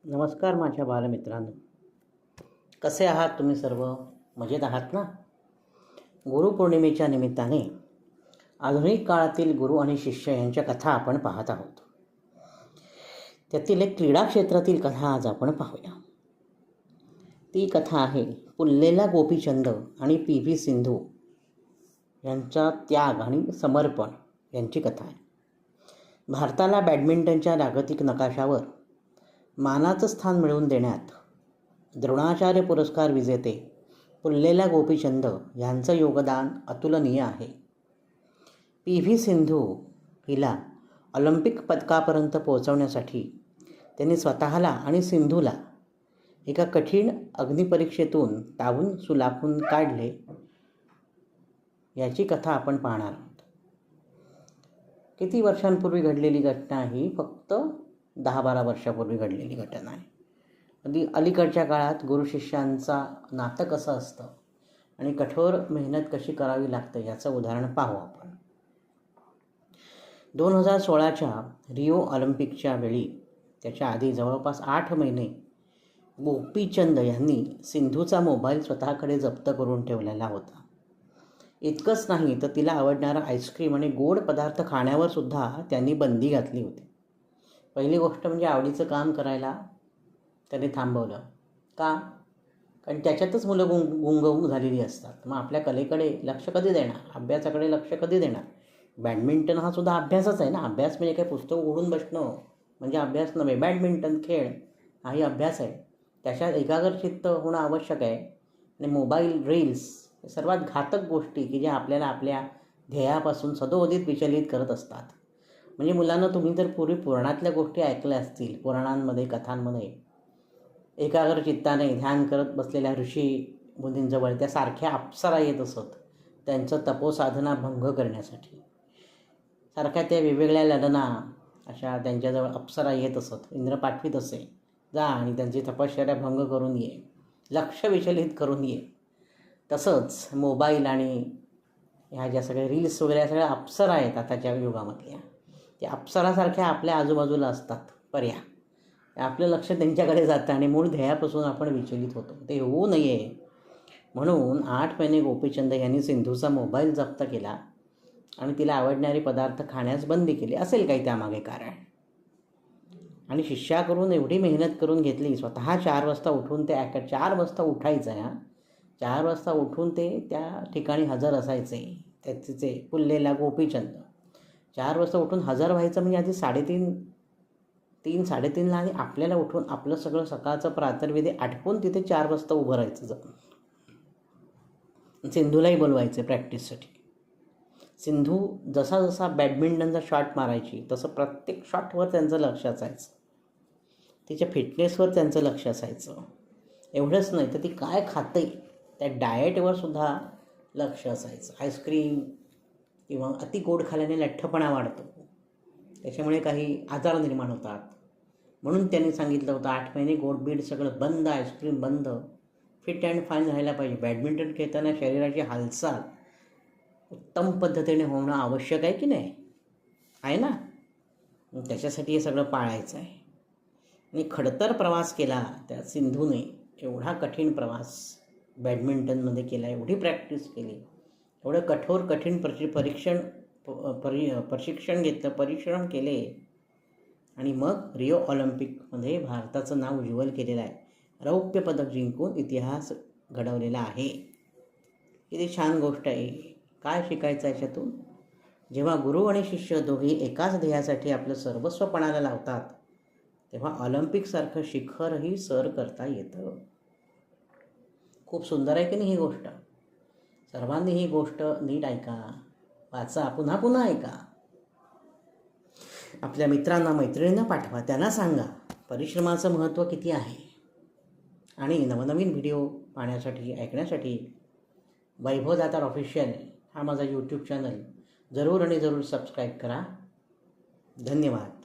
नमस्कार माझ्या बालमित्रांनो, कसे आहात तुम्ही सर्व? मजेत आहात ना? गुरुपौर्णिमेच्या निमित्ताने आधुनिक काळातील गुरु आणि शिष्य यांच्या कथा आपण पाहत आहोत. त्यातील एक क्रीडा क्षेत्रातील कथा आज आपण पाहूया. ती कथा आहे पुल्लेला गोपीचंद आणि PV सिंधू यांचा त्याग आणि समर्पण यांची कथा आहे. भारताला बॅडमिंटनच्या जागतिक नकाशावर मानाचं स्थान मिळवून देण्यात द्रोणाचार्य पुरस्कार विजेते पुल्लेला गोपीचंद यांचं योगदान अतुलनीय आहे. PV सिंधू हिला ऑलिम्पिक पदकापर्यंत पोहोचवण्यासाठी त्यांनी स्वतःला आणि सिंधूला एका कठीण अग्निपरीक्षेतून तावून सुलाखून काढले, याची कथा आपण पाहणार आहोत. किती वर्षांपूर्वी घडलेली घटना ही फक्त 10-12 वर्षापूर्वी घडलेली घटना आहे. अगदी अलीकडच्या काळात गुरु शिष्यांचा नातं कसं असतं आणि कठोर मेहनत कशी करावी लागते याचं उदाहरण पाहू आपण. 2016च्या रिओ ऑलिम्पिकच्या वेळी त्याच्या आधी जवळपास 8 महिने गोपीचंद यांनी सिंधूचा मोबाईल स्वतःकडे जप्त करून ठेवलेला होता. इतकंच नाही तर तिला आवडणारा आईस्क्रीम आणि गोड पदार्थ खाण्यावर सुद्धा त्यांनी बंदी घातली होती. पहिली गोष्ट म्हणजे आवडीचं काम करायला त्याने थांबवलं. का? कारण त्याच्यातच मुलं गुंग झालेली असतात. मग आपल्या कलेकडे लक्ष कधी देणार? अभ्यासाकडे लक्ष कधी देणार? बॅडमिंटन हा सुद्धा अभ्यासच आहे ना. अभ्यास म्हणजे काही पुस्तक उघडून बसणं म्हणजे अभ्यास नव्हे. बॅडमिंटन खेळ हाही अभ्यास आहे. त्याच्यात एकाग्रचित्त होणं आवश्यक आहे. आणि मोबाईल रील्स हे सर्वात घातक गोष्टी की ज्या आपल्याला आपल्या ध्येयापासून सदोदित विचलित करत असतात. म्हणजे मुलांना तुम्ही तर पूर्वी पुराणातल्या गोष्टी ऐकल्या असतील. पुराणांमध्ये, कथांमध्ये एकाग्रचित्ताने ध्यान करत बसलेल्या ऋषी मुनींजवळ त्या सारख्या अप्सरा येत असत, त्यांचं तपोसाधना भंग करण्यासाठी. सारख्या त्या वेगवेगळ्या ललना अशा त्यांच्याजवळ अप्सरा येत असत. इंद्र पाठवीत असे, जा आणि त्यांची तपश्चर्या भंग करून ये, लक्ष विचलित करून ये. तसंच मोबाईल आणि ह्या ज्या सगळ्या रील्स वगैरे या सगळ्या अप्सरा आहेत आताच्या युगामधल्या, त्या अप्सरासारख्या आपल्या आजूबाजूला असतात पर्या. आपलं लक्ष त्यांच्याकडे जातं आणि मूळ ध्येयापासून आपण विचलित होतो. ते होऊ नये म्हणून 8 महिने गोपीचंद यांनी सिंधूचा मोबाईल जप्त केला आणि तिला आवडणारे पदार्थ खाण्यास बंदी केली. असेल काही त्यामागे कारण. आणि शिष्याकडून एवढी मेहनत करून घेतली. स्वतः 4 वाजता उठून ते 4 वाजता उठायचं आहे. 4 वाजता उठून ते त्या ठिकाणी हजर असायचे. त्याचे पुल्लेला गोपीचंद 4 वाजता उठून हजर व्हायचं म्हणजे आधी 3:30ला आधी आपल्याला उठून आपलं सगळं सकाळचं प्रातर्विधी आटपून तिथे 4 वाजता उभं राहायचं जाऊन. सिंधूलाही बोलवायचे प्रॅक्टिससाठी. सिंधू जसा जसा बॅडमिंटनचा शॉट मारायची तसं प्रत्येक शॉटवर त्यांचं लक्ष असायचं. तिच्या फिटनेसवर त्यांचं लक्ष असायचं. एवढंच नाही तर ती काय खाते त्या डाएटवर सुद्धा लक्ष असायचं. आईस्क्रीम किंवा अति गोड खाल्याने लठ्ठपणा वाढतो, त्याच्यामुळे काही आजार निर्माण होतात. म्हणून त्यांनी सांगितलं होतं 8 महिने गोडबीड सगळं बंद, आईस्क्रीम बंद, फिट अँड फाईन राहायला पाहिजे. बॅडमिंटन खेळताना शरीराची हालचाल उत्तम पद्धतीने होणं आवश्यक आहे की नाही? आहे ना? त्याच्यासाठी हे सगळं पाळायचं आहे. आणि खडतर प्रवास केला त्या सिंधूने. एवढा कठीण प्रवास बॅडमिंटनमध्ये केला, एवढी प्रॅक्टिस केली, एवढं कठीण प्रशिक्षण घेतलं, परिश्रम केले आणि मग रिओ ऑलिम्पिकमध्ये भारताचं नाव उज्ज्वल केलेलं आहे. रौप्य पदक जिंकून इतिहास घडवलेला आहे. किती छान गोष्ट आहे. काय शिकायचं याच्यातून? जेव्हा गुरु आणि शिष्य दोघे एकाच ध्येयासाठी आपलं सर्वस्व पणाला लावतात तेव्हा ऑलिम्पिकसारखं शिखरही सर करता येतं. खूप सुंदर आहे की नाही ही गोष्ट? सर्वांनी ही गोष्ट नीट ऐका, वाचा, पुन्हा पुन्हा ऐका. आपल्या मित्रांना, मैत्रिणींना पाठवा, त्यांना सांगा परिश्रमाचं महत्त्व किती आहे. आणि नवनवीन व्हिडिओ पाहण्यासाठी, ऐकण्यासाठी वैभव दातार ऑफिशियल हा माझा यूट्यूब चॅनल जरूर आणि जरूर सबस्क्राईब करा. धन्यवाद.